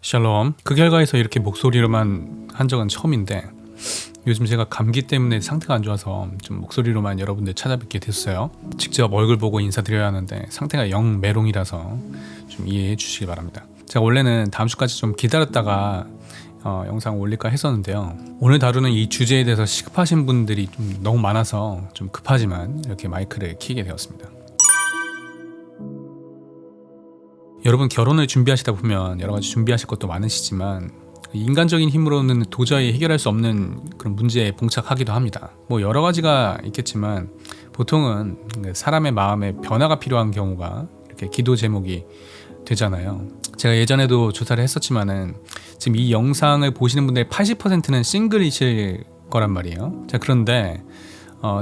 샬롬. 그 결과에서 이렇게 목소리로만 한 적은 처음인데 요즘 제가 감기 때문에 상태가 안 좋아서 좀 목소리로만 여러분들 찾아뵙게 됐어요. 직접 얼굴 보고 인사드려야 하는데 상태가 영 메롱이라서 좀 이해해 주시기 바랍니다. 제가 원래는 다음 주까지 좀 기다렸다가 영상 올릴까 했었는데요. 오늘 다루는 이 주제에 대해서 시급하신 분들이 좀 너무 많아서 좀 급하지만 이렇게 마이크를 켜게 되었습니다. 여러분 결혼을 준비하시다 보면 여러 가지 준비하실 것도 많으시지만 인간적인 힘으로는 도저히 해결할 수 없는 그런 문제에 봉착하기도 합니다. 뭐 여러 가지가 있겠지만 보통은 사람의 마음에 변화가 필요한 경우가 이렇게 기도 제목이 되잖아요. 제가 예전에도 조사를 했었지만은 지금 이 영상을 보시는 분들의 80%는 싱글이실 거란 말이에요. 자, 그런데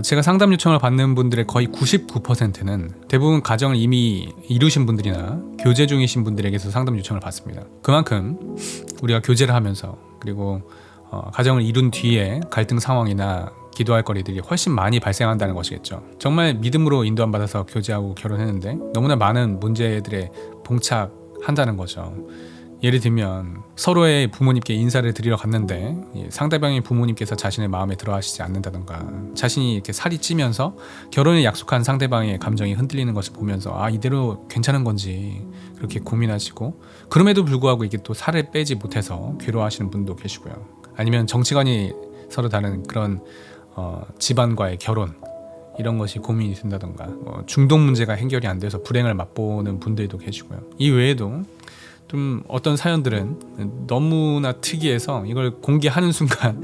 제가 상담 요청을 받는 분들의 거의 99%는 대부분 가정을 이미 이루신 분들이나 교제 중이신 분들에게서 상담 요청을 받습니다. 그만큼 우리가 교제를 하면서 그리고 가정을 이룬 뒤에 갈등 상황이나 기도할 거리들이 훨씬 많이 발생한다는 것이겠죠. 정말 믿음으로 인도함 받아서 교제하고 결혼했는데 너무나 많은 문제들에 봉착한다는 거죠. 예를 들면 서로의 부모님께 인사를 드리러 갔는데 상대방의 부모님께서 자신의 마음에 들어하시지 않는다던가, 자신이 이렇게 살이 찌면서 결혼을 약속한 상대방의 감정이 흔들리는 것을 보면서 이대로 괜찮은 건지 그렇게 고민하시고, 그럼에도 불구하고 이게 또 살을 빼지 못해서 괴로워하시는 분도 계시고요. 아니면 정치관이 서로 다른 그런 집안과의 결혼, 이런 것이 고민이 된다던가, 중독 문제가 해결이 안 돼서 불행을 맛보는 분들도 계시고요. 이 외에도 좀 어떤 사연들은 너무나 특이해서 이걸 공개하는 순간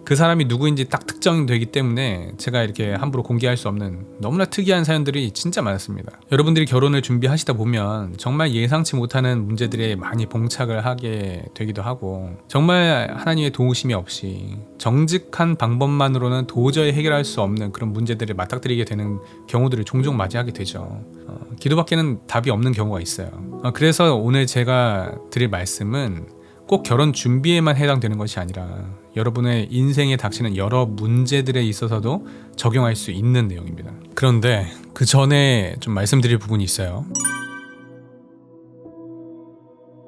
그 사람이 누구인지 딱 특정되기 때문에 제가 이렇게 함부로 공개할 수 없는 너무나 특이한 사연들이 진짜 많았습니다. 여러분들이 결혼을 준비하시다 보면 정말 예상치 못하는 문제들에 많이 봉착을 하게 되기도 하고, 정말 하나님의 도우심이 없이 정직한 방법만으로는 도저히 해결할 수 없는 그런 문제들을 맞닥뜨리게 되는 경우들을 종종 맞이하게 되죠. 기도밖에는 답이 없는 경우가 있어요. 그래서 오늘 제가 드릴 말씀은 꼭 결혼 준비에만 해당되는 것이 아니라 여러분의 인생에 닥치는 여러 문제들에 있어서도 적용할 수 있는 내용입니다. 그런데 그 전에 좀 말씀드릴 부분이 있어요.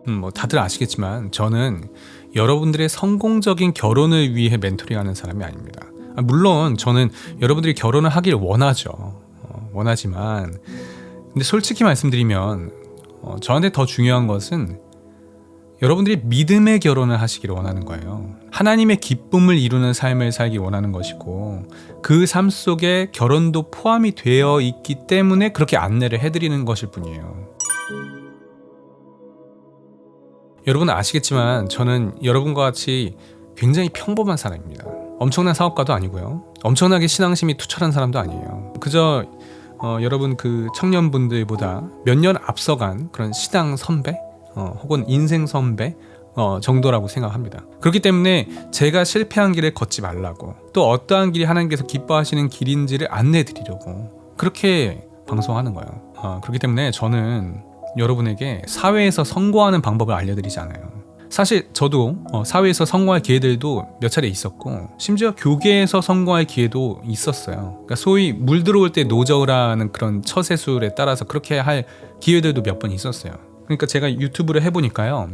뭐 다들 아시겠지만 저는 여러분들의 성공적인 결혼을 위해 멘토링하는 사람이 아닙니다. 물론 저는 여러분들이 결혼을 하길 원하죠. 원하지만 근데 솔직히 말씀드리면 저한테 더 중요한 것은 여러분들이 믿음의 결혼을 하시기를 원하는 거예요. 하나님의 기쁨을 이루는 삶을 살기 원하는 것이고, 그 삶 속에 결혼도 포함이 되어 있기 때문에 그렇게 안내를 해드리는 것일 뿐이에요. 여러분은 아시겠지만 저는 여러분과 같이 굉장히 평범한 사람입니다. 엄청난 사업가도 아니고요, 엄청나게 신앙심이 투철한 사람도 아니에요. 그저 여러분 그 청년분들보다 몇 년 앞서간 그런 신앙 선배? 혹은 인생 선배 정도라고 생각합니다. 그렇기 때문에 제가 실패한 길을 걷지 말라고, 또 어떠한 길이 하나님께서 기뻐하시는 길인지를 안내해 드리려고 그렇게 방송하는 거예요. 그렇기 때문에 저는 여러분에게 사회에서 성공하는 방법을 알려드리지 않아요. 사실 저도 사회에서 성공할 기회들도 몇 차례 있었고, 심지어 교계에서 성공할 기회도 있었어요. 그러니까 소위 물 들어올 때 노저우라는 그런 처세술에 따라서 그렇게 할 기회들도 몇 번 있었어요. 그러니까 제가 유튜브를 해보니까요,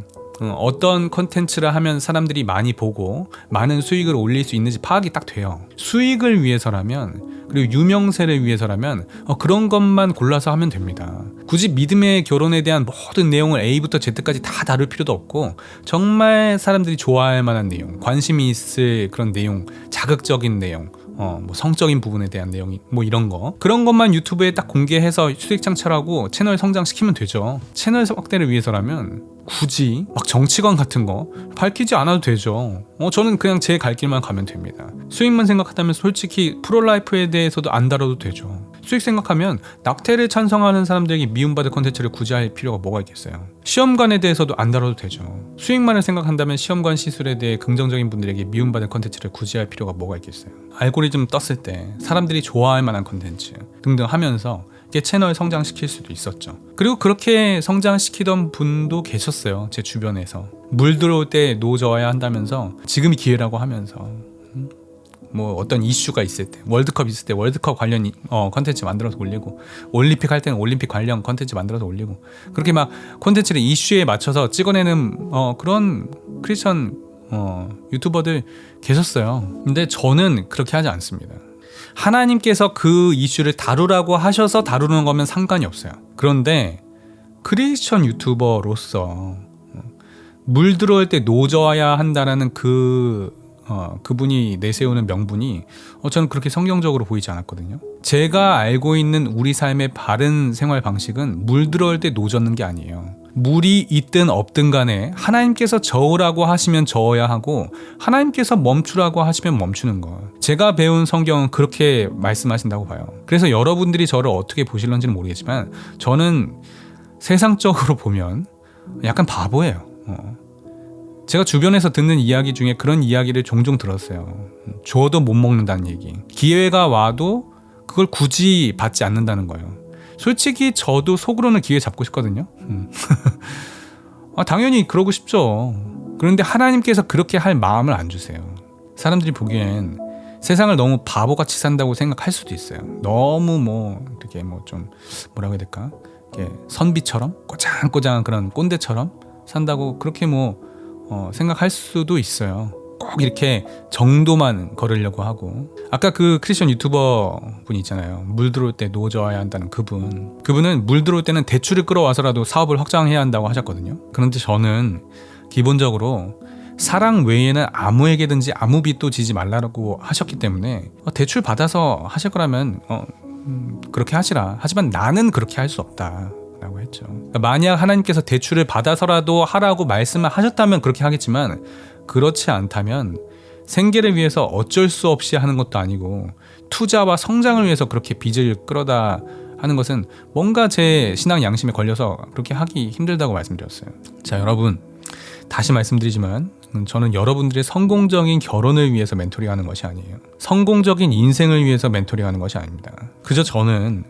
어떤 컨텐츠를 하면 사람들이 많이 보고 많은 수익을 올릴 수 있는지 파악이 딱 돼요. 수익을 위해서라면, 그리고 유명세를 위해서라면 그런 것만 골라서 하면 됩니다. 굳이 믿음의 결혼에 대한 모든 내용을 A부터 Z까지 다 다룰 필요도 없고, 정말 사람들이 좋아할 만한 내용, 관심이 있을 그런 내용, 자극적인 내용, 뭐 성적인 부분에 대한 내용이 뭐 이런 거, 그런 것만 유튜브에 딱 공개해서 수익 창출하고 채널 성장시키면 되죠. 채널 확대를 위해서라면 굳이 막 정치관 같은 거 밝히지 않아도 되죠. 저는 그냥 제 갈 길만 가면 됩니다. 수익만 생각한다면 솔직히 프로라이프에 대해서도 안 다뤄도 되죠. 수익 생각하면 낙태를 찬성하는 사람들에게 미움받을 콘텐츠를 굳이 할 필요가 뭐가 있겠어요. 시험관에 대해서도 안 다뤄도 되죠. 수익만을 생각한다면 시험관 시술에 대해 긍정적인 분들에게 미움받을 콘텐츠를 굳이 할 필요가 뭐가 있겠어요. 알고리즘 떴을 때 사람들이 좋아할 만한 콘텐츠 등등 하면서 이게 채널 성장시킬 수도 있었죠. 그리고 그렇게 성장시키던 분도 계셨어요. 제 주변에서 물 들어올 때 노져야 한다면서 지금이 기회라고 하면서 뭐 어떤 이슈가 있을 때, 월드컵 있을 때 월드컵 관련 컨텐츠 만들어서 올리고, 올림픽 할 때는 올림픽 관련 컨텐츠 만들어서 올리고, 그렇게 막 컨텐츠를 이슈에 맞춰서 찍어내는 그런 크리스천 유튜버들 계셨어요. 근데 저는 그렇게 하지 않습니다. 하나님께서 그 이슈를 다루라고 하셔서 다루는 거면 상관이 없어요. 그런데 크리스천 유튜버로서 물 들어올 때 노져야 한다라는 그분이 내세우는 명분이 저는 그렇게 성경적으로 보이지 않았거든요. 제가 알고 있는 우리 삶의 바른 생활 방식은 물 들어올 때 노젓는 게 아니에요. 물이 있든 없든 간에 하나님께서 저으라고 하시면 저어야 하고, 하나님께서 멈추라고 하시면 멈추는 거. 제가 배운 성경은 그렇게 말씀하신다고 봐요. 그래서 여러분들이 저를 어떻게 보실런지는 모르겠지만 저는 세상적으로 보면 약간 바보예요. 제가 주변에서 듣는 이야기 중에 그런 이야기를 종종 들었어요. 줘도 못 먹는다는 얘기. 기회가 와도 그걸 굳이 받지 않는다는 거예요. 솔직히 저도 속으로는 기회 잡고 싶거든요. 당연히 그러고 싶죠. 그런데 하나님께서 그렇게 할 마음을 안 주세요. 사람들이 보기엔 세상을 너무 바보같이 산다고 생각할 수도 있어요. 너무 이렇게 좀 뭐라고 해야 될까? 이렇게 선비처럼 꼬장꼬장한 그런 꼰대처럼 산다고 그렇게 생각할 수도 있어요. 꼭 이렇게 정도만 걸으려고 하고. 아까 그 크리스천 유튜버 분 있잖아요. 물 들어올 때 노져야 한다는 그분은 물 들어올 때는 대출을 끌어와서라도 사업을 확장해야 한다고 하셨거든요. 그런데 저는 기본적으로 사랑 외에는 아무에게든지 아무 빚도 지지 말라고 하셨기 때문에 대출 받아서 하실 거라면 그렇게 하시라. 하지만 나는 그렇게 할 수 없다 라고 했죠. 그러니까 만약 하나님께서 대출을 받아서라도 하라고 말씀을 하셨다면 그렇게 하겠지만, 그렇지 않다면 생계를 위해서 어쩔 수 없이 하는 것도 아니고 투자와 성장을 위해서 그렇게 빚을 끌어다 하는 것은 뭔가 제 신앙 양심에 걸려서 그렇게 하기 힘들다고 말씀드렸어요. 자, 여러분, 다시 말씀드리지만 저는 여러분들의 성공적인 결혼을 위해서 멘토링하는 것이 아니에요. 성공적인 인생을 위해서 멘토링하는 것이 아닙니다. 그저 저는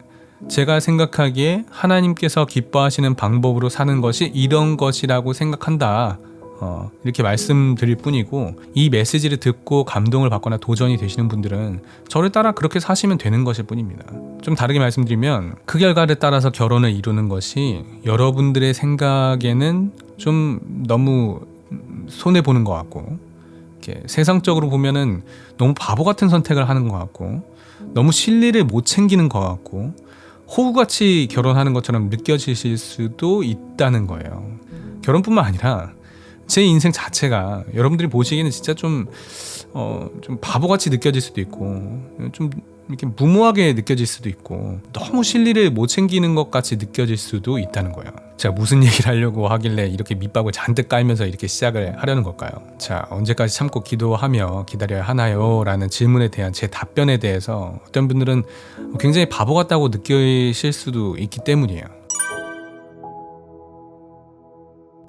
제가 생각하기에 하나님께서 기뻐하시는 방법으로 사는 것이 이런 것이라고 생각한다, 이렇게 말씀드릴 뿐이고, 이 메시지를 듣고 감동을 받거나 도전이 되시는 분들은 저를 따라 그렇게 사시면 되는 것일 뿐입니다. 좀 다르게 말씀드리면, 그 결과를 따라서 결혼을 이루는 것이 여러분들의 생각에는 좀 너무 손해보는 것 같고, 이렇게 세상적으로 보면은 너무 바보 같은 선택을 하는 것 같고, 너무 실리를 못 챙기는 것 같고, 호구같이 결혼하는 것처럼 느껴지실 수도 있다는 거예요. 결혼뿐만 아니라 제 인생 자체가 여러분들이 보시기에는 진짜 좀 바보같이 느껴질 수도 있고, 좀 이렇게 무모하게 느껴질 수도 있고, 너무 실리를 못 챙기는 것 같이 느껴질 수도 있다는 거예요. 제가 무슨 얘기를 하려고 하길래 이렇게 밑밥을 잔뜩 깔면서 이렇게 시작을 하려는 걸까요? 자, 언제까지 참고 기도하며 기다려야 하나요? 라는 질문에 대한 제 답변에 대해서 어떤 분들은 굉장히 바보 같다고 느끼실 수도 있기 때문이에요.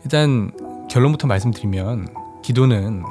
일단 결론부터 말씀드리면, 기도는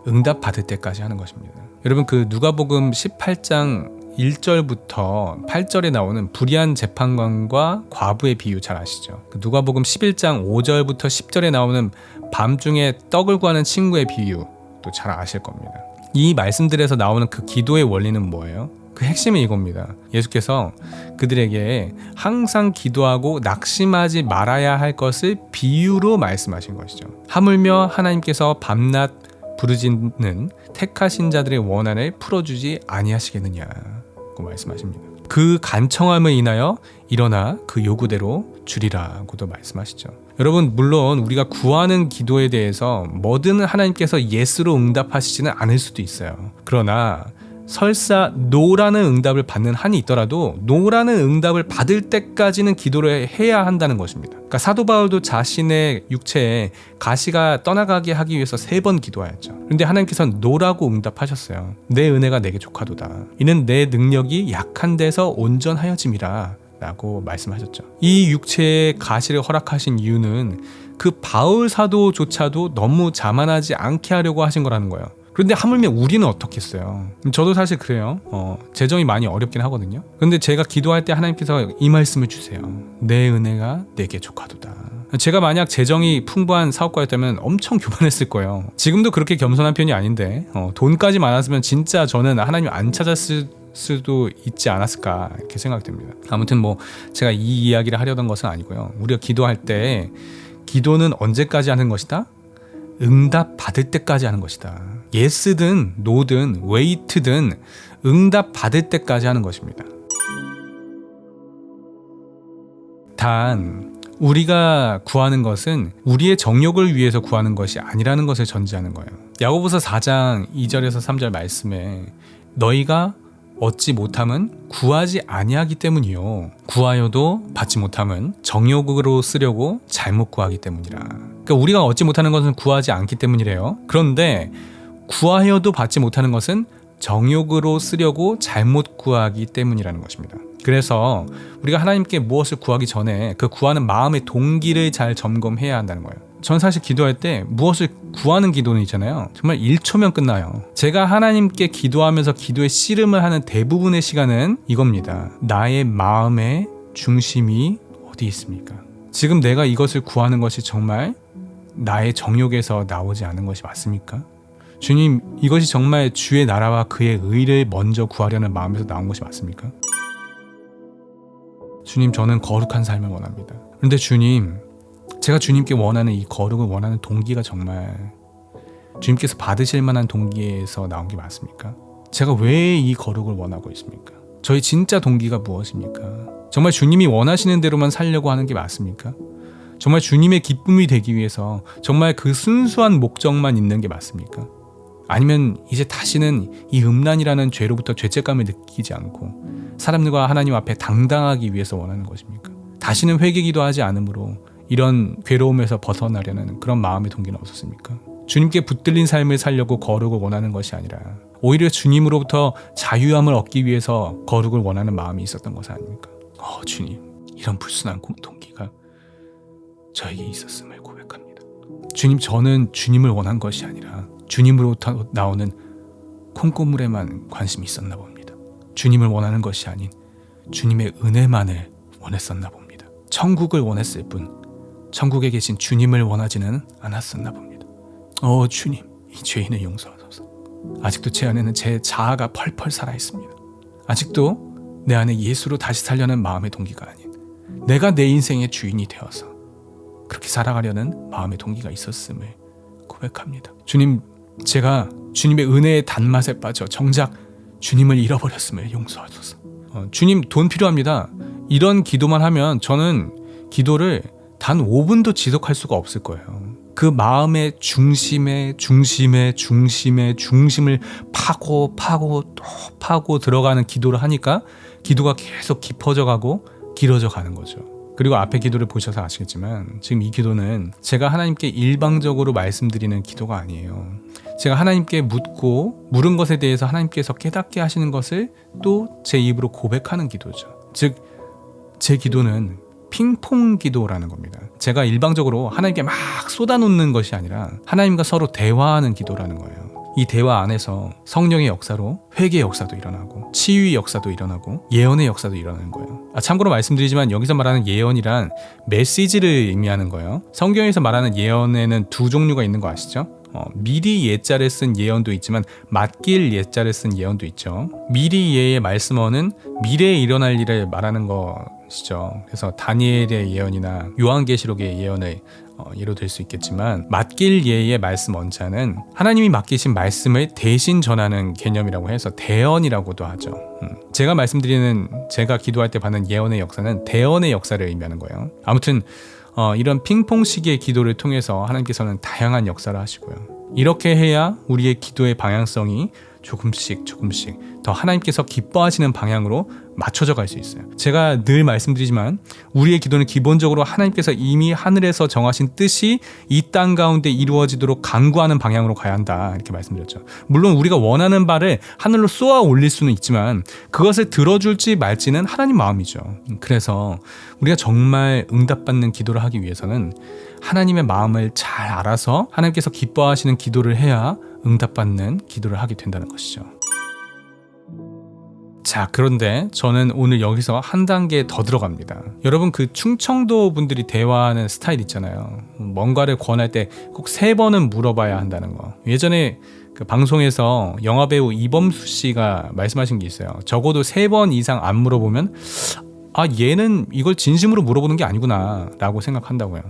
응답 받을 때까지 하는 것입니다. 여러분, 그 누가복음 18장 1절부터 8절에 나오는 불의한 재판관과 과부의 비유 잘 아시죠? 그 누가복음 11장 5절부터 10절에 나오는 밤중에 떡을 구하는 친구의 비유도 잘 아실 겁니다. 이 말씀들에서 나오는 그 기도의 원리는 뭐예요? 그 핵심은 이겁니다. 예수께서 그들에게 항상 기도하고 낙심하지 말아야 할 것을 비유로 말씀하신 것이죠. 하물며 하나님께서 밤낮 부르짖는 택하신 자들의 원한을 풀어주지 아니하시겠느냐고 말씀하십니다. 그 간청함을 인하여 일어나 그 요구대로 주리라고도 말씀하시죠. 여러분, 물론 우리가 구하는 기도에 대해서 뭐든 하나님께서 예스로 응답하시지는 않을 수도 있어요. 그러나 설사 노라는 응답을 받는 한이 있더라도 노라는 응답을 받을 때까지는 기도를 해야 한다는 것입니다. 그러니까 사도 바울도 자신의 육체에 가시가 떠나가게 하기 위해서 3번 기도하였죠. 그런데 하나님께서는 노라고 응답하셨어요. 내 은혜가 내게 족하도다. 이는 내 능력이 약한 데서 온전하여짐이라 라고 말씀하셨죠. 이 육체의 가시를 허락하신 이유는 그 바울 사도조차도 너무 자만하지 않게 하려고 하신 거라는 거예요. 그런데 하물며 우리는 어떻겠어요? 저도 사실 그래요. 재정이 많이 어렵긴 하거든요. 근데 제가 기도할 때 하나님께서 이 말씀을 주세요. 내 은혜가 내게 족하도다. 제가 만약 재정이 풍부한 사업가였다면 엄청 교만했을 거예요. 지금도 그렇게 겸손한 편이 아닌데 돈까지 많았으면 진짜 저는 하나님 안 찾았을 수도 있지 않았을까 이렇게 생각됩니다. 아무튼 뭐 제가 이 이야기를 하려던 것은 아니고요. 우리가 기도할 때 기도는 언제까지 하는 것이다? 응답 받을 때까지 하는 것이다. 예스든 노든 웨이트든 응답 받을 때까지 하는 것입니다. 단 우리가 구하는 것은 우리의 정욕을 위해서 구하는 것이 아니라는 것을 전제하는 거예요. 야고보서 4장 2절에서 3절 말씀에 너희가 얻지 못함은 구하지 아니하기 때문이요 구하여도 받지 못함은 정욕으로 쓰려고 잘못 구하기 때문이라. 그러니까 우리가 얻지 못하는 것은 구하지 않기 때문이래요. 그런데 구하여도 받지 못하는 것은 정욕으로 쓰려고 잘못 구하기 때문이라는 것입니다. 그래서 우리가 하나님께 무엇을 구하기 전에 그 구하는 마음의 동기를 잘 점검해야 한다는 거예요. 전 사실 기도할 때 무엇을 구하는 기도는 있잖아요. 정말 1초면 끝나요. 제가 하나님께 기도하면서 기도의 씨름을 하는 대부분의 시간은 이겁니다. 나의 마음의 중심이 어디 있습니까? 지금 내가 이것을 구하는 것이 정말 나의 정욕에서 나오지 않은 것이 맞습니까? 주님, 이것이 정말 주의 나라와 그의 의를 먼저 구하려는 마음에서 나온 것이 맞습니까? 주님, 저는 거룩한 삶을 원합니다. 그런데 주님, 제가 주님께 원하는 이 거룩을 원하는 동기가 정말 주님께서 받으실 만한 동기에서 나온 게 맞습니까? 제가 왜 이 거룩을 원하고 있습니까? 저희 진짜 동기가 무엇입니까? 정말 주님이 원하시는 대로만 살려고 하는 게 맞습니까? 정말 주님의 기쁨이 되기 위해서 정말 그 순수한 목적만 있는 게 맞습니까? 아니면 이제 다시는 이 음란이라는 죄로부터 죄책감을 느끼지 않고 사람들과 하나님 앞에 당당하기 위해서 원하는 것입니까? 다시는 회개기도 하지 않으므로 이런 괴로움에서 벗어나려는 그런 마음의 동기는 없었습니까? 주님께 붙들린 삶을 살려고 거룩을 원하는 것이 아니라 오히려 주님으로부터 자유함을 얻기 위해서 거룩을 원하는 마음이 있었던 것은 아닙니까? 주님, 이런 불순한 동기가 저에게 있었음을 고백합니다. 주님, 저는 주님을 원한 것이 아니라 주님으로부터 나오는 콩고물에만 관심이 있었나 봅니다. 주님을 원하는 것이 아닌 주님의 은혜만을 원했었나 봅니다. 천국을 원했을 뿐 천국에 계신 주님을 원하지는 않았었나 봅니다. 주님, 이 죄인을 용서하소서. 아직도 제 안에는 제 자아가 펄펄 살아있습니다. 아직도 내 안에 예수로 다시 살려는 마음의 동기가 아닌 내가 내 인생의 주인이 되어서 그렇게 살아가려는 마음의 동기가 있었음을 고백합니다. 주님, 제가 주님의 은혜의 단맛에 빠져 정작 주님을 잃어버렸음을 용서하소서. 주님, 돈 필요합니다. 이런 기도만 하면 저는 기도를 단 5분도 지속할 수가 없을 거예요. 그 마음의 중심을 파고 또 파고 들어가는 기도를 하니까 기도가 계속 깊어져 가고 길어져 가는 거죠. 그리고 앞에 기도를 보셔서 아시겠지만 지금 이 기도는 제가 하나님께 일방적으로 말씀드리는 기도가 아니에요. 제가 하나님께 묻고 물은 것에 대해서 하나님께서 깨닫게 하시는 것을 또 제 입으로 고백하는 기도죠. 즉, 제 기도는 핑퐁 기도라는 겁니다. 제가 일방적으로 하나님께 막 쏟아놓는 것이 아니라 하나님과 서로 대화하는 기도라는 거예요. 이 대화 안에서 성령의 역사로 회개의 역사도 일어나고 치유의 역사도 일어나고 예언의 역사도 일어나는 거예요. 참고로 말씀드리지만 여기서 말하는 예언이란 메시지를 의미하는 거예요. 성경에서 말하는 예언에는 두 종류가 있는 거 아시죠? 미리 예자를 쓴 예언도 있지만 맡길 예자를 쓴 예언도 있죠. 미리 예의 말씀어는 미래에 일어날 일을 말하는 것이죠. 그래서 다니엘의 예언이나 요한계시록의 예언을 예로 들 수 있겠지만 맡길 예의 말씀 원자는 하나님이 맡기신 말씀을 대신 전하는 개념이라고 해서 대언이라고도 하죠. 제가 기도할 때 받는 예언의 역사는 대언의 역사를 의미하는 거예요. 아무튼 이런 핑퐁식의 기도를 통해서 하나님께서는 다양한 역사를 하시고요. 이렇게 해야 우리의 기도의 방향성이 조금씩 더 하나님께서 기뻐하시는 방향으로 맞춰져 갈 수 있어요. 제가 늘 말씀드리지만 우리의 기도는 기본적으로 하나님께서 이미 하늘에서 정하신 뜻이 이 땅 가운데 이루어지도록 간구하는 방향으로 가야 한다, 이렇게 말씀드렸죠. 물론 우리가 원하는 바를 하늘로 쏘아 올릴 수는 있지만 그것을 들어줄지 말지는 하나님 마음이죠. 그래서 우리가 정말 응답받는 기도를 하기 위해서는 하나님의 마음을 잘 알아서 하나님께서 기뻐하시는 기도를 해야 응답받는 기도를 하게 된다는 것이죠. 자, 그런데 저는 오늘 여기서 한 단계 더 들어갑니다. 여러분, 그 충청도 분들이 대화하는 스타일 있잖아요. 뭔가를 권할 때 꼭 3번은 물어봐야 한다는 거. 예전에 그 방송에서 영화배우 이범수 씨가 말씀하신 게 있어요. 적어도 3번 이상 안 물어보면 얘는 이걸 진심으로 물어보는 게 아니구나 라고 생각한다고요.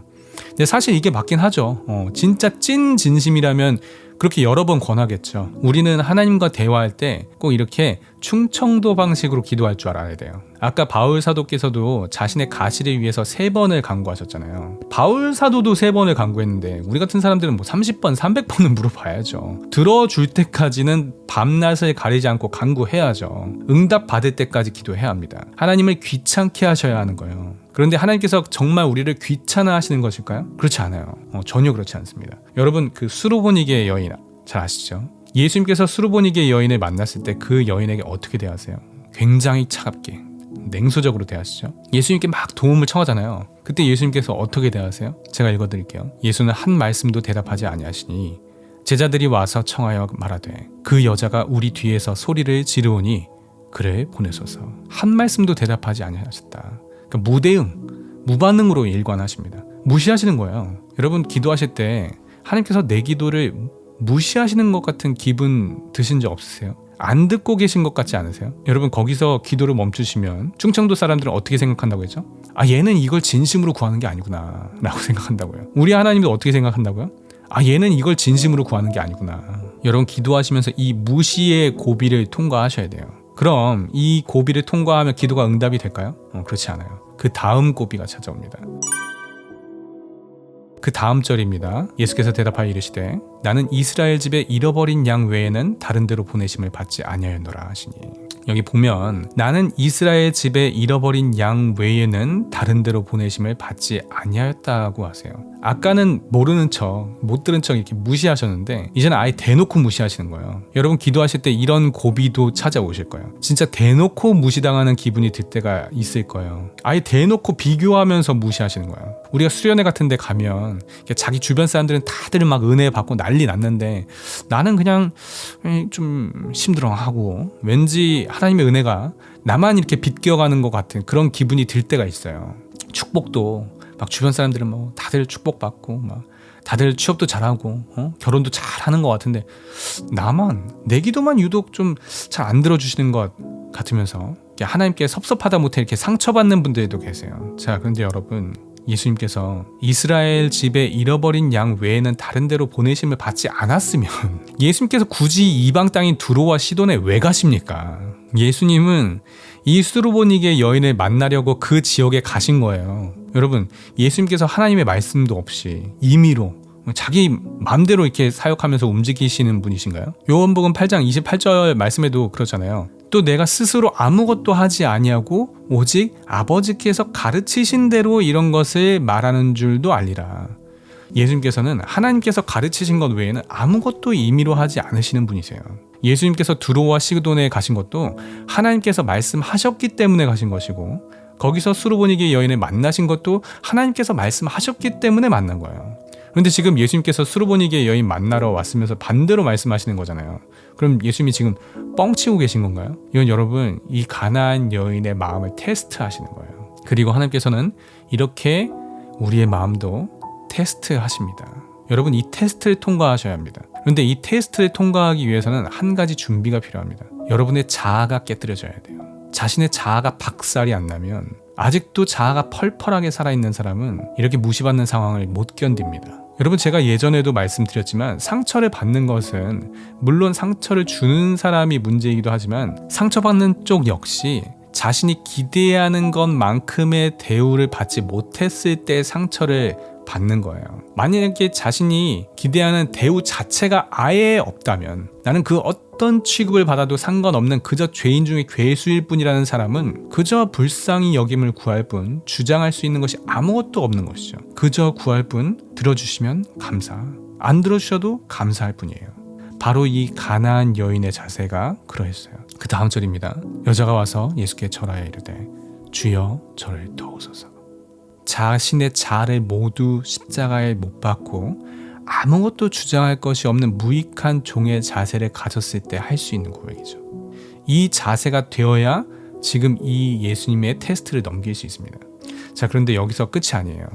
근데 사실 이게 맞긴 하죠. 진짜 찐 진심이라면 그렇게 여러 번 권하겠죠. 우리는 하나님과 대화할 때 꼭 이렇게 충청도 방식으로 기도할 줄 알아야 돼요. 아까 바울 사도께서도 자신의 가시를 위해서 3번을 간구하셨잖아요. 바울 사도도 3번을 간구했는데 우리 같은 사람들은 뭐 30번, 300번은 물어봐야죠. 들어줄 때까지는 밤낮을 가리지 않고 간구해야죠. 응답 받을 때까지 기도해야 합니다. 하나님을 귀찮게 하셔야 하는 거예요. 그런데 하나님께서 정말 우리를 귀찮아하시는 것일까요? 그렇지 않아요. 전혀 그렇지 않습니다. 여러분, 그 수로보니게 여인 잘 아시죠? 예수님께서 수로보니게 여인을 만났을 때 그 여인에게 어떻게 대하세요? 굉장히 차갑게, 냉소적으로 대하시죠. 예수님께 막 도움을 청하잖아요. 그때 예수님께서 어떻게 대하세요? 제가 읽어드릴게요. 예수는 한 말씀도 대답하지 아니하시니 제자들이 와서 청하여 말하되 그 여자가 우리 뒤에서 소리를 지르오니 그를 보내소서. 한 말씀도 대답하지 아니하셨다. 그러니까 무대응, 무반응으로 일관하십니다. 무시하시는 거예요. 여러분, 기도하실 때 하나님께서 내 기도를 무시하시는 것 같은 기분 드신 적 없으세요? 안 듣고 계신 것 같지 않으세요? 여러분, 거기서 기도를 멈추시면 충청도 사람들은 어떻게 생각한다고 했죠? 얘는 이걸 진심으로 구하는 게 아니구나 라고 생각한다고요. 우리 하나님도 어떻게 생각한다고요? 얘는 이걸 진심으로 구하는 게 아니구나. 여러분, 기도하시면서 이 무시의 고비를 통과하셔야 돼요. 그럼 이 고비를 통과하면 기도가 응답이 될까요? 그렇지 않아요. 그 다음 고비가 찾아옵니다. 그 다음 절입니다. 예수께서 대답하여 이르시되 나는 이스라엘 집에 잃어버린 양 외에는 다른 데로 보내심을 받지 아니하였노라 하시니, 여기 보면 나는 이스라엘 집에 잃어버린 양 외에는 다른 데로 보내심을 받지 아니하였다고 하세요. 아까는 모르는 척, 못 들은 척 이렇게 무시하셨는데 이제는 아예 대놓고 무시하시는 거예요. 여러분, 기도하실 때 이런 고비도 찾아오실 거예요. 진짜 대놓고 무시당하는 기분이 들 때가 있을 거예요. 아예 대놓고 비교하면서 무시하시는 거예요. 우리가 수련회 같은 데 가면 자기 주변 사람들은 다들 막 은혜 받고 난리 났는데 나는 그냥 좀 심드렁하고 왠지 하나님의 은혜가 나만 이렇게 비껴가는 것 같은 그런 기분이 들 때가 있어요. 축복도 막 주변 사람들은 뭐 다들 축복받고 막 다들 취업도 잘하고 결혼도 잘하는 것 같은데 나만, 내 기도만 유독 좀 잘 안 들어주시는 것 같으면서 하나님께 섭섭하다 못해 이렇게 상처받는 분들도 계세요. 자, 그런데 여러분, 예수님께서 이스라엘 집에 잃어버린 양 외에는 다른 데로 보내심을 받지 않았으면 예수님께서 굳이 이방 땅인 두로와 시돈에 왜 가십니까? 예수님은 이 수로보니게 여인을 만나려고 그 지역에 가신 거예요. 여러분, 예수님께서 하나님의 말씀도 없이 임의로 자기 마음대로 이렇게 사역하면서 움직이시는 분이신가요? 요한복음 8장 28절 말씀에도 그렇잖아요. 또 내가 스스로 아무것도 하지 아니하고 오직 아버지께서 가르치신 대로 이런 것을 말하는 줄도 알리라. 예수님께서는 하나님께서 가르치신 것 외에는 아무것도 임의로 하지 않으시는 분이세요. 예수님께서 두로와 시돈에 가신 것도 하나님께서 말씀하셨기 때문에 가신 것이고, 거기서 수로보니게 여인을 만나신 것도 하나님께서 말씀하셨기 때문에 만난 거예요. 그런데 지금 예수님께서 수로보니게 여인 만나러 왔으면서 반대로 말씀하시는 거잖아요. 그럼 예수님이 지금 뻥치고 계신 건가요? 이건 여러분, 이 가나안 여인의 마음을 테스트하시는 거예요. 그리고 하나님께서는 이렇게 우리의 마음도 테스트하십니다. 여러분, 이 테스트를 통과하셔야 합니다. 그런데 이 테스트를 통과하기 위해서는 한 가지 준비가 필요합니다. 여러분의 자아가 깨뜨려져야 돼요. 자신의 자아가 박살이 안 나면, 아직도 자아가 펄펄하게 살아있는 사람은 이렇게 무시받는 상황을 못 견딥니다. 여러분, 제가 예전에도 말씀드렸지만 상처를 받는 것은 물론 상처를 주는 사람이 문제이기도 하지만 상처받는 쪽 역시 자신이 기대하는 것만큼의 대우를 받지 못했을 때 상처를 받는 거예요. 만약에 자신이 기대하는 대우 자체가 아예 없다면, 나는 그 어떤 취급을 받아도 상관없는 그저 죄인 중에 괴수일 뿐이라는 사람은 그저 불쌍히 여김을 구할 뿐 주장할 수 있는 것이 아무것도 없는 것이죠. 그저 구할 뿐 들어주시면 감사, 안 들어주셔도 감사할 뿐이에요. 바로 이 가나안 여인의 자세가 그러했어요. 그 다음 절입니다. 여자가 와서 예수께 절하여 이르되 주여 저를 도우소서. 자신의 자아를 모두 십자가에 못 박고 아무것도 주장할 것이 없는 무익한 종의 자세를 가졌을 때 할 수 있는 고백이죠. 이 자세가 되어야 지금 이 예수님의 테스트를 넘길 수 있습니다. 자, 그런데 여기서 끝이 아니에요.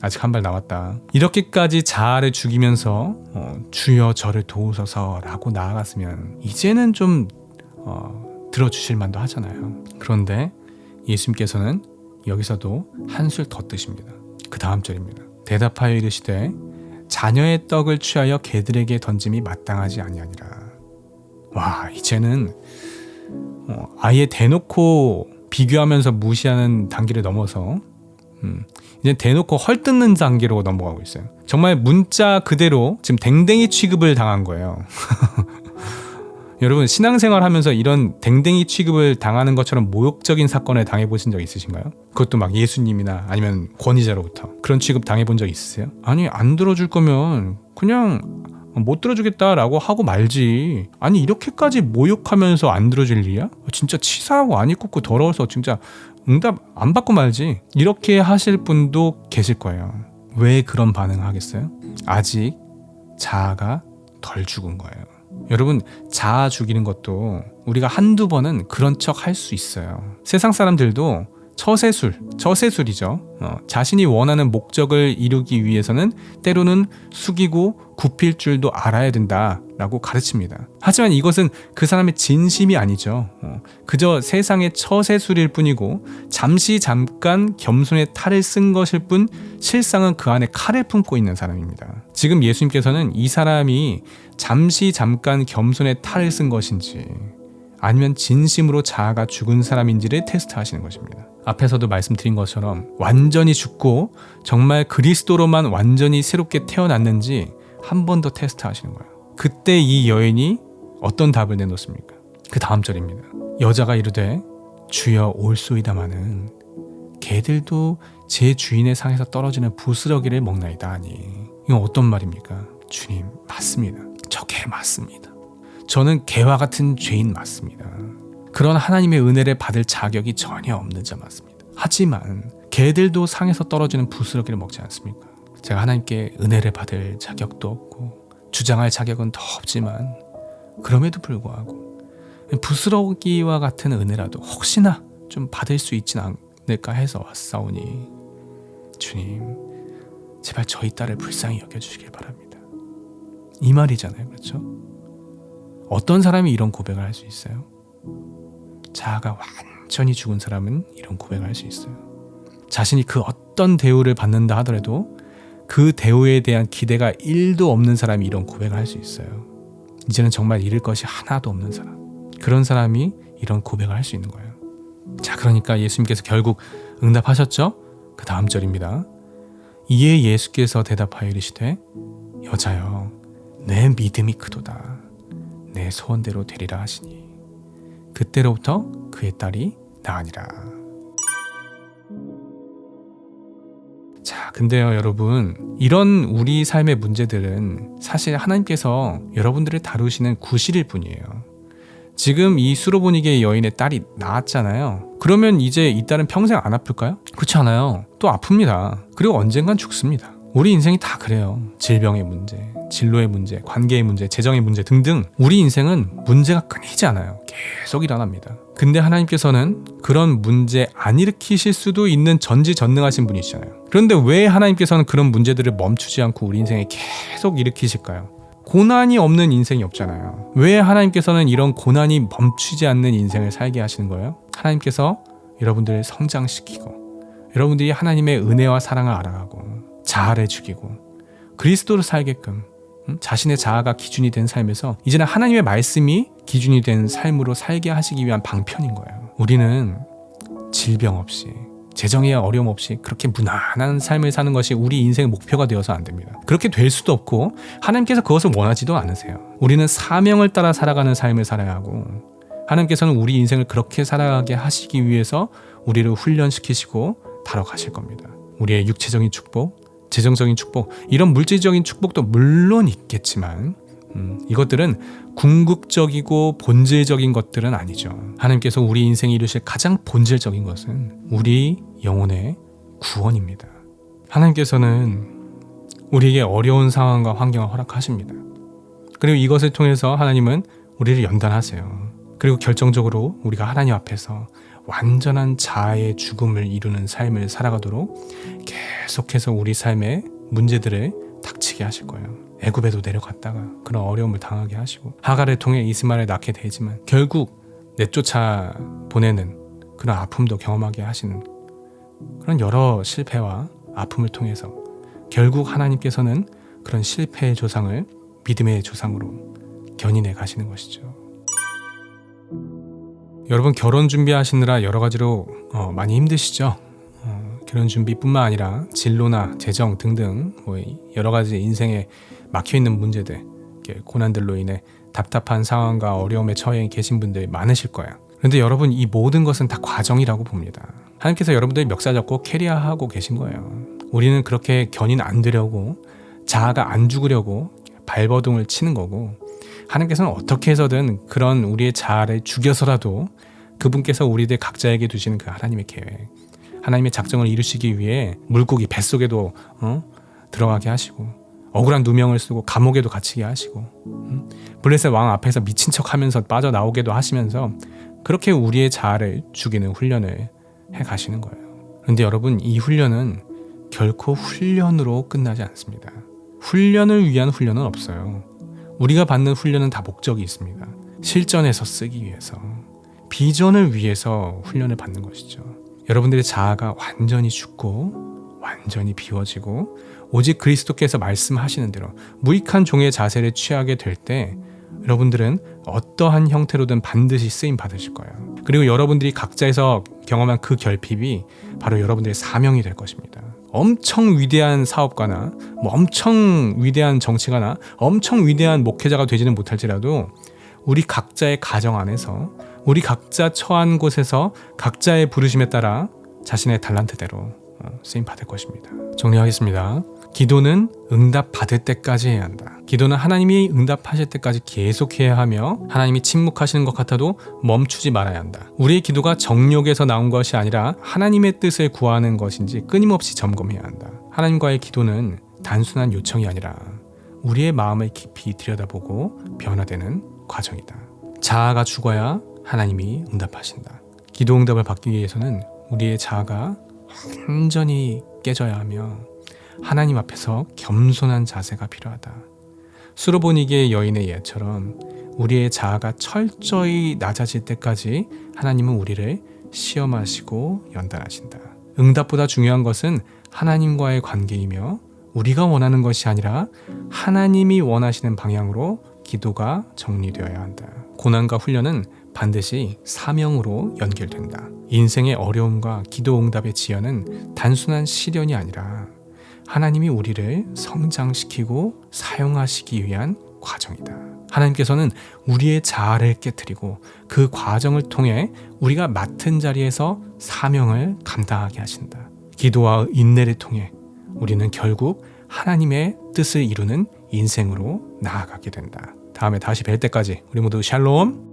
아직 한 발 남았다. 이렇게까지 자아를 죽이면서 주여 저를 도우소서 라고 나아갔으면 이제는 좀 들어주실 만도 하잖아요. 그런데 예수님께서는 여기서도 한술 더 뜨십니다. 그 다음 절입니다. 대답하여 이르시되 자녀의 떡을 취하여 개들에게 던짐이 마땅하지 아니하니라. 와, 이제는 아예 대놓고 비교하면서 무시하는 단계를 넘어서 이제 대놓고 헐뜯는 단계로 넘어가고 있어요. 정말 문자 그대로 지금 댕댕이 취급을 당한 거예요. 여러분, 신앙생활 하면서 이런 댕댕이 취급을 당하는 것처럼 모욕적인 사건을 당해보신 적 있으신가요? 그것도 막 예수님이나 아니면 권위자로부터 그런 취급 당해본 적 있으세요? 아니, 안 들어줄 거면 그냥 못 들어주겠다라고 하고 말지. 아니, 이렇게까지 모욕하면서 안 들어줄 일이야? 진짜 치사하고 안 입고 더러워서 진짜 응답 안 받고 말지. 이렇게 하실 분도 계실 거예요. 왜 그런 반응을 하겠어요? 아직 자아가 덜 죽은 거예요. 여러분, 자아 죽이는 것도 우리가 한두 번은 그런 척 할 수 있어요. 세상 사람들도 처세술이죠. 자신이 원하는 목적을 이루기 위해서는 때로는 숙이고 굽힐 줄도 알아야 된다라고 가르칩니다. 하지만 이것은 그 사람의 진심이 아니죠. 그저 세상의 처세술일 뿐이고 잠깐 겸손의 탈을 쓴 것일 뿐 실상은 그 안에 칼을 품고 있는 사람입니다. 지금 예수님께서는 이 사람이 잠깐 겸손의 탈을 쓴 것인지 아니면 진심으로 자아가 죽은 사람인지를 테스트하시는 것입니다. 앞에서도 말씀드린 것처럼 완전히 죽고 정말 그리스도로만 완전히 새롭게 태어났는지 한 번 더 테스트하시는 거예요. 그때 이 여인이 어떤 답을 내놓습니까? 그 다음 절입니다. 여자가 이르되 주여 올소이다마는 개들도 제 주인의 상에서 떨어지는 부스러기를 먹나이다 하니. 이건 어떤 말입니까? 주님, 맞습니다. 저 개 맞습니다. 저는 개와 같은 죄인 맞습니다. 그런 하나님의 은혜를 받을 자격이 전혀 없는 자 맞습니다. 하지만 개들도 상에서 떨어지는 부스러기를 먹지 않습니까? 제가 하나님께 은혜를 받을 자격도 없고 주장할 자격은 더 없지만 그럼에도 불구하고 부스러기와 같은 은혜라도 혹시나 좀 받을 수 있진 않을까 해서 왔사오니 주님, 제발 저희 딸을 불쌍히 여겨주시길 바랍니다. 이 말이잖아요. 그렇죠? 어떤 사람이 이런 고백을 할 수 있어요? 자아가 완전히 죽은 사람은 이런 고백을 할 수 있어요. 자신이 그 어떤 대우를 받는다 하더라도 그 대우에 대한 기대가 1도 없는 사람이 이런 고백을 할 수 있어요. 이제는 정말 잃을 것이 하나도 없는 사람, 그런 사람이 이런 고백을 할 수 있는 거예요. 자, 그러니까 예수님께서 결국 응답하셨죠? 그 다음 절입니다. 이에 예수께서 대답하여 이르시되 여자여, 내 믿음이 크도다. 내 소원대로 되리라 하시니 그때로부터 그의 딸이 나으니라. 자, 근데요 여러분, 이런 우리 삶의 문제들은 사실 하나님께서 여러분들을 다루시는 구실일 뿐이에요. 지금 이 수로보니게의 여인의 딸이 낳았잖아요. 그러면 이제 이 딸은 평생 안 아플까요? 그렇지 않아요. 또 아픕니다. 그리고 언젠간 죽습니다. 우리 인생이 다 그래요. 질병의 문제, 진로의 문제, 관계의 문제, 재정의 문제 등등 우리 인생은 문제가 끊이지 않아요. 계속 일어납니다. 근데 하나님께서는 그런 문제 안 일으키실 수도 있는 전지전능하신 분이시잖아요. 그런데 왜 하나님께서는 그런 문제들을 멈추지 않고 우리 인생에 계속 일으키실까요? 고난이 없는 인생이 없잖아요. 왜 하나님께서는 이런 고난이 멈추지 않는 인생을 살게 하시는 거예요? 하나님께서 여러분들을 성장시키고 여러분들이 하나님의 은혜와 사랑을 알아가고 자아를 죽이고 그리스도로 살게끔 자신의 자아가 기준이 된 삶에서 이제는 하나님의 말씀이 기준이 된 삶으로 살게 하시기 위한 방편인 거예요. 우리는 질병 없이 재정의 어려움 없이 그렇게 무난한 삶을 사는 것이 우리 인생의 목표가 되어서 안 됩니다. 그렇게 될 수도 없고 하나님께서 그것을 원하지도 않으세요. 우리는 사명을 따라 살아가는 삶을 살아야 하고 하나님께서는 우리 인생을 그렇게 살아가게 하시기 위해서 우리를 훈련시키시고 다뤄가실 겁니다. 우리의 육체적인 축복, 재정적인 축복, 이런 물질적인 축복도 물론 있겠지만 이것들은 궁극적이고 본질적인 것들은 아니죠. 하나님께서 우리 인생에 이루실 가장 본질적인 것은 우리 영혼의 구원입니다. 하나님께서는 우리에게 어려운 상황과 환경을 허락하십니다. 그리고 이것을 통해서 하나님은 우리를 연단하세요. 그리고 결정적으로 우리가 하나님 앞에서 완전한 자아의 죽음을 이루는 삶을 살아가도록 계속해서 우리 삶의 문제들을 닥치게 하실 거예요. 애굽에도 내려갔다가 그런 어려움을 당하게 하시고, 하갈을 통해 이스마엘을 낳게 되지만 결국 내쫓아 보내는 그런 아픔도 경험하게 하시는 그런 여러 실패와 아픔을 통해서 결국 하나님께서는 그런 실패의 조상을 믿음의 조상으로 견인해 가시는 것이죠. 여러분, 결혼 준비하시느라 여러 가지로 많이 힘드시죠? 결혼 준비뿐만 아니라 진로나 재정 등등 여러 가지 인생에 막혀있는 문제들, 고난들로 인해 답답한 상황과 어려움에 처해 계신 분들 많으실 거예요. 그런데 여러분, 이 모든 것은 다 과정이라고 봅니다. 하나님께서 여러분들이 멱살 잡고 캐리하고 계신 거예요. 우리는 그렇게 견인 안 되려고, 자아가 안 죽으려고 발버둥을 치는 거고, 하나님께서는 어떻게 해서든 그런 우리의 자아를 죽여서라도 그분께서 우리들 각자에게 두시는 그 하나님의 계획, 하나님의 작정을 이루시기 위해 물고기 뱃속에도 들어가게 하시고, 억울한 누명을 쓰고 감옥에도 갇히게 하시고, 블레셋 왕 앞에서 미친 척하면서 빠져나오게도 하시면서 그렇게 우리의 자아를 죽이는 훈련을 해 가시는 거예요. 그런데 여러분, 이 훈련은 결코 훈련으로 끝나지 않습니다. 훈련을 위한 훈련은 없어요. 우리가 받는 훈련은 다 목적이 있습니다. 실전에서 쓰기 위해서, 비전을 위해서 훈련을 받는 것이죠. 여러분들의 자아가 완전히 죽고 완전히 비워지고 오직 그리스도께서 말씀하시는 대로 무익한 종의 자세를 취하게 될 때 여러분들은 어떠한 형태로든 반드시 쓰임 받으실 거예요. 그리고 여러분들이 각자에서 경험한 그 결핍이 바로 여러분들의 사명이 될 것입니다. 엄청 위대한 사업가나 엄청 위대한 정치가나 엄청 위대한 목회자가 되지는 못할지라도 우리 각자의 가정 안에서, 우리 각자 처한 곳에서 각자의 부르심에 따라 자신의 달란트대로 쓰임 받을 것입니다. 정리하겠습니다. 기도는 응답받을 때까지 해야 한다. 기도는 하나님이 응답하실 때까지 계속해야 하며, 하나님이 침묵하시는 것 같아도 멈추지 말아야 한다. 우리의 기도가 정욕에서 나온 것이 아니라 하나님의 뜻을 구하는 것인지 끊임없이 점검해야 한다. 하나님과의 기도는 단순한 요청이 아니라 우리의 마음을 깊이 들여다보고 변화되는 과정이다. 자아가 죽어야 하나님이 응답하신다. 기도 응답을 받기 위해서는 우리의 자아가 완전히 깨져야 하며 하나님 앞에서 겸손한 자세가 필요하다. 수로보니게의 여인의 예처럼 우리의 자아가 철저히 낮아질 때까지 하나님은 우리를 시험하시고 연단하신다. 응답보다 중요한 것은 하나님과의 관계이며 우리가 원하는 것이 아니라 하나님이 원하시는 방향으로 기도가 정리되어야 한다. 고난과 훈련은 반드시 사명으로 연결된다. 인생의 어려움과 기도 응답의 지연은 단순한 시련이 아니라 하나님이 우리를 성장시키고 사용하시기 위한 과정이다. 하나님께서는 우리의 자아를 깨트리고 그 과정을 통해 우리가 맡은 자리에서 사명을 감당하게 하신다. 기도와 인내를 통해 우리는 결국 하나님의 뜻을 이루는 인생으로 나아가게 된다. 다음에 다시 뵐 때까지 우리 모두 샬롬.